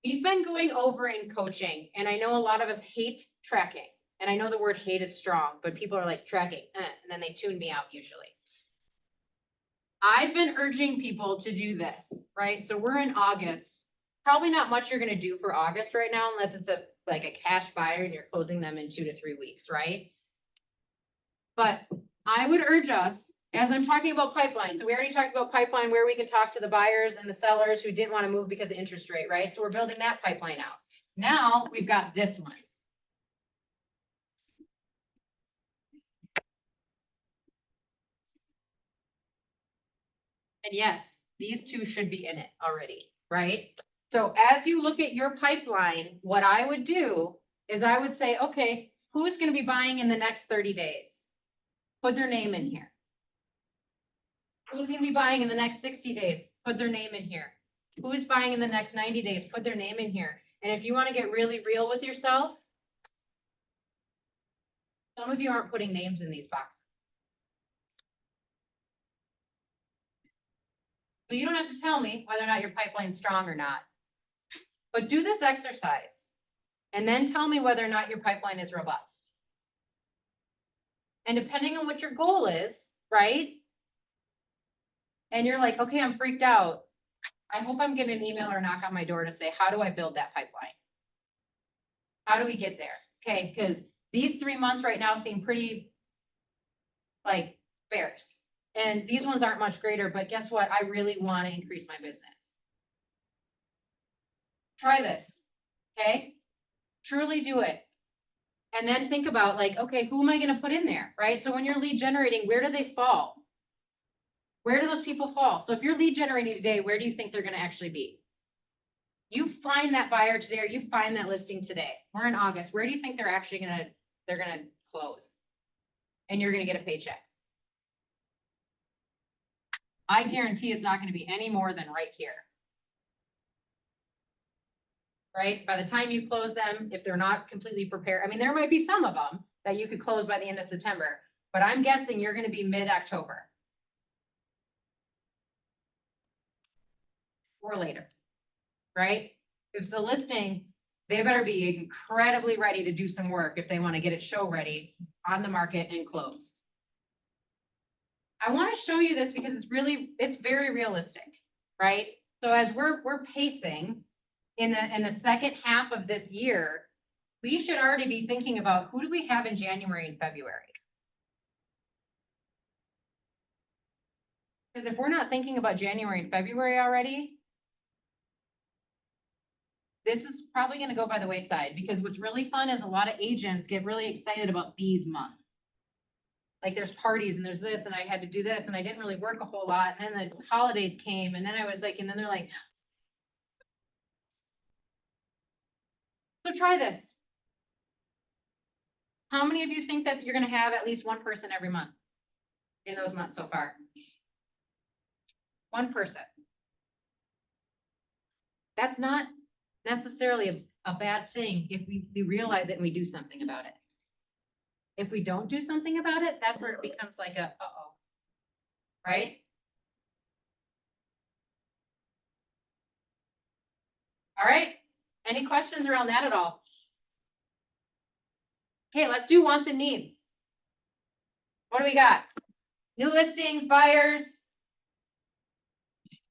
Speaker 1: We've been going over in coaching, and I know a lot of us hate tracking. And I know the word hate is strong, but people are like tracking, and then they tune me out usually. I've been urging people to do this, right? So we're in August. Probably not much you're going to do for August right now, unless it's like a cash buyer and you're closing them in 2 to 3 weeks, right? But I would urge us, as I'm talking about pipeline, so we already talked about pipeline where we can talk to the buyers and the sellers who didn't want to move because of interest rate, right? So we're building that pipeline out. Now we've got this one. And yes, these two should be in it already, right? So as you look at your pipeline, what I would do is I would say, okay, who's going to be buying in the next 30 days? Put their name in here. Who's going to be buying in the next 60 days? Put their name in here. Who's buying in the next 90 days? Put their name in here. And if you want to get really real with yourself, some of you aren't putting names in these boxes. So you don't have to tell me whether or not your pipeline's strong or not. But do this exercise and then tell me whether or not your pipeline is robust. And depending on what your goal is, right? And you're like, okay, I'm freaked out. I hope I'm getting an email or a knock on my door to say, how do I build that pipeline? How do we get there? Okay, because these 3 months right now seem pretty like sparse. And these ones aren't much greater, but guess what? I really want to increase my business. Try this, okay? Truly do it. And then think about like, okay, who am I gonna put in there, right? So when you're lead generating, where do they fall? Where do those people fall? So if you're lead generating today, where do you think they're gonna actually be? You find that buyer today, or you find that listing today. We're in August. Where do you think they're actually they're gonna close? And you're gonna get a paycheck. I guarantee it's not gonna be any more than right here. Right? By the time you close them, if they're not completely prepared, I mean, there might be some of them that you could close by the end of September, but I'm guessing you're gonna be mid-October. Or later, right? If it's a listing, they better be incredibly ready to do some work if they want to get it show ready on the market and closed. I want to show you this because it's very realistic, right? So as we're pacing in the second half of this year, we should already be thinking about who do we have in January and February? Because if we're not thinking about January and February already, this is probably going to go by the wayside, because what's really fun is a lot of agents get really excited about these months. Like there's parties and there's this, and I had to do this, and I didn't really work a whole lot. And then the holidays came, and then I was like, and then they're like, so try this. How many of you think that you're going to have at least one person every month in those months so far? One person. That's not necessarily a bad thing if we realize it and we do something about it. If we don't do something about it, that's where it becomes like a uh-oh, right? All right, any questions around that at all? Okay, let's do wants and needs. What do we got? New listings, buyers,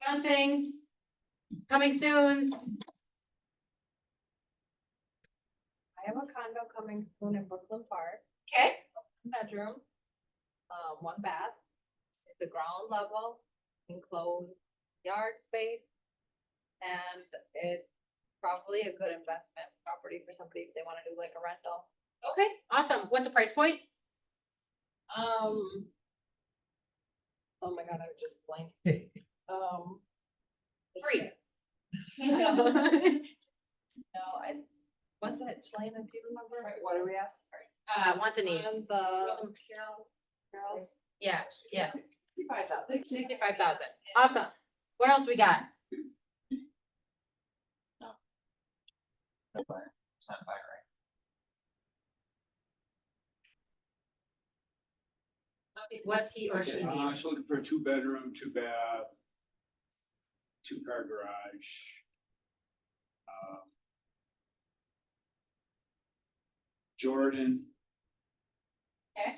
Speaker 1: done things, coming soon.
Speaker 10: I have a condo coming soon in Brooklyn Park,
Speaker 1: Okay,
Speaker 10: bedroom, one bath. It's a ground level, enclosed yard space. And it's probably a good investment property for somebody if they wanna do like a rental.
Speaker 1: okay, awesome. What's the price point?
Speaker 10: Oh my God, I just blanked.
Speaker 1: 3.
Speaker 10: No, what's that, Chelena, do you remember? What are we asking?
Speaker 1: Wants and needs.
Speaker 10: On the Carol's.
Speaker 1: Yeah, yes,
Speaker 10: 65,000.
Speaker 1: 65,000. Awesome. What else we got?
Speaker 2: That's fine. It's not fine, right?
Speaker 1: What's he or she need?
Speaker 6: She's looking for a 2-bedroom, 2-bath, 2-car garage. Jordan.
Speaker 1: Okay.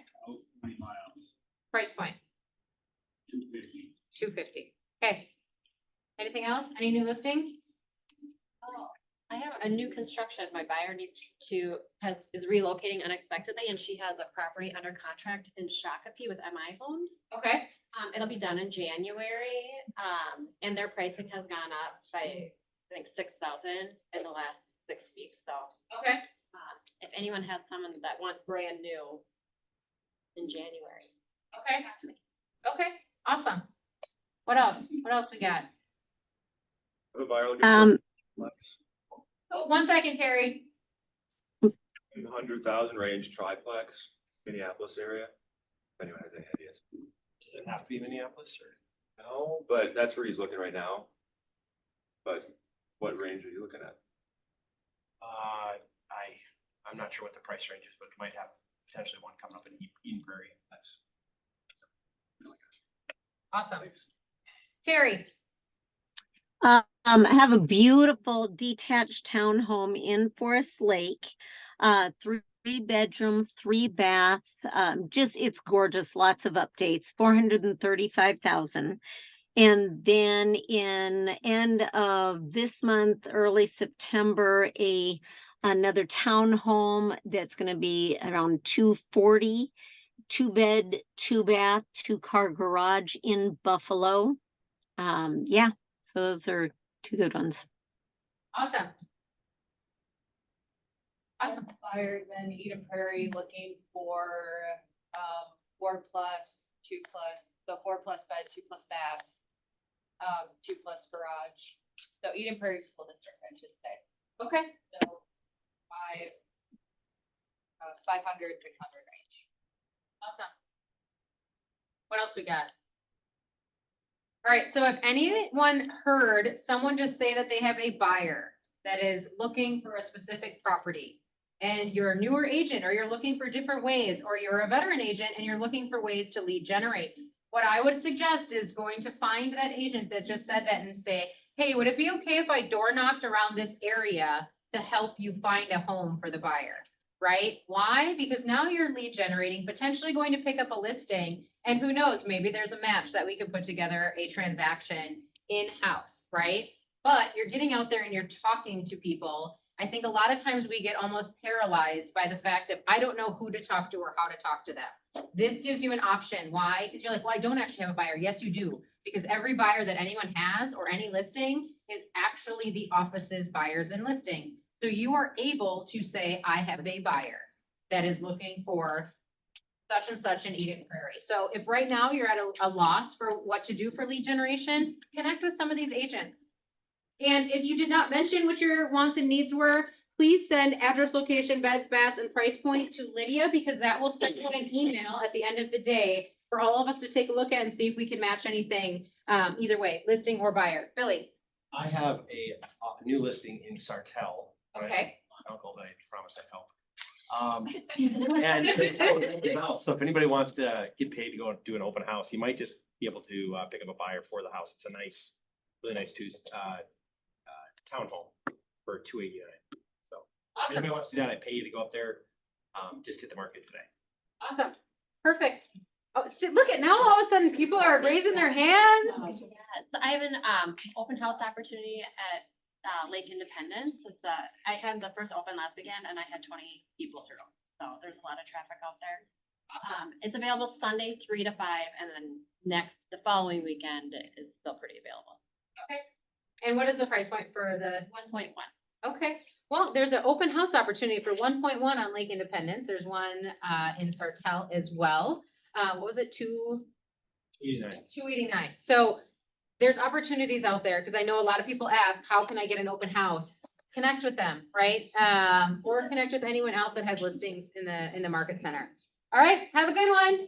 Speaker 6: 20 miles,
Speaker 1: Price point,
Speaker 6: 250.
Speaker 1: 250. Okay. Anything else? Any new listings?
Speaker 14: I have a new construction. My buyer needs is relocating unexpectedly, and she has a property under contract in Shakopee with MI Homes.
Speaker 1: Okay.
Speaker 14: It'll be done in January, and their pricing has gone up by, I think, 6,000 in the last 6 weeks. So,
Speaker 1: Okay.
Speaker 14: if anyone has someone that wants brand new in January.
Speaker 1: Okay. Okay. Awesome. What else? What else we got?
Speaker 8: I have a buyer looking for
Speaker 1: Oh, 1 second, Terry.
Speaker 8: in the 100,000 range triplex, Minneapolis area. If anyone has any ideas.
Speaker 9: Does it have to be Minneapolis or?
Speaker 8: No, but that's where he's looking right now. But what range are you looking at?
Speaker 9: I'm not sure what the price range is, but we might have potentially one coming up in Eden Prairie. That's.
Speaker 1: Awesome. Terry.
Speaker 15: I have a beautiful detached townhome in Forest Lake, 3-bedroom, 3-bath, it's gorgeous, lots of updates, 435,000. And then in end of this month, early September, another townhome that's going to be around 240, 2-bed, 2-bath, 2-car garage in Buffalo. Yeah. So those are 2 good ones.
Speaker 1: Awesome.
Speaker 10: Awesome.
Speaker 3: Fire than Eden Prairie looking for, 4+, 2+, so 4+ bed, 2+ bath, 2+ garage. So Eden Prairie School District, I should say.
Speaker 1: Okay,
Speaker 3: So 500, 600 range.
Speaker 1: awesome. What else we got? All right, so if anyone heard someone just say that they have a buyer that is looking for a specific property, and you're a newer agent, or you're looking for different ways, or you're a veteran agent and you're looking for ways to lead generate, what I would suggest is going to find that agent that just said that and say, hey, would it be okay if I door knocked around this area to help you find a home for the buyer? Right? Why? Because now you're lead generating, potentially going to pick up a listing, and who knows, maybe there's a match that we could put together a transaction in-house, right? But you're getting out there and you're talking to people. I think a lot of times we get almost paralyzed by the fact that I don't know who to talk to or how to talk to them. This gives you an option. Why? Because you're like, well, I don't actually have a buyer. Yes, you do. Because every buyer that anyone has or any listing is actually the office's buyers and listings. So you are able to say, I have a buyer that is looking for such and such in Eden Prairie. So if right now you're at a loss for what to do for lead generation, connect with some of these agents. And if you did not mention what your wants and needs were, please send address, location, beds, baths, and price point to Lydia, because that will send you an email at the end of the day for all of us to take a look at and see if we can match anything, either way, listing or buyer. Billy?
Speaker 16: I have a new listing in Sartell.
Speaker 1: Okay.
Speaker 16: Uncle that I promised I'd help. And so if anybody wants to get paid to go and do an open house, you might just be able to pick up a buyer for the house. It's a nice, really nice townhome for $289. So if anybody wants to do that, I pay you to go up there. Just hit the market today.
Speaker 1: Awesome. Perfect. Oh, see, look at now all of a sudden people are raising their hands.
Speaker 14: So I have an open house opportunity at Lake Independence. I had the first open last weekend and I had 20 people through. So there's a lot of traffic out there. It's available Sunday 3 to 5, and then the following weekend is still pretty available.
Speaker 1: Okay. And what is the price point for the
Speaker 14: 1.1.
Speaker 1: Okay, well, there's an open house opportunity for 1.1 on Lake Independence. There's one in Sartell as well. What was it, 289? So there's opportunities out there, because I know a lot of people ask, how can I get an open house? Connect with them, right? Or connect with anyone else that has listings in the market center. All right, have a good one.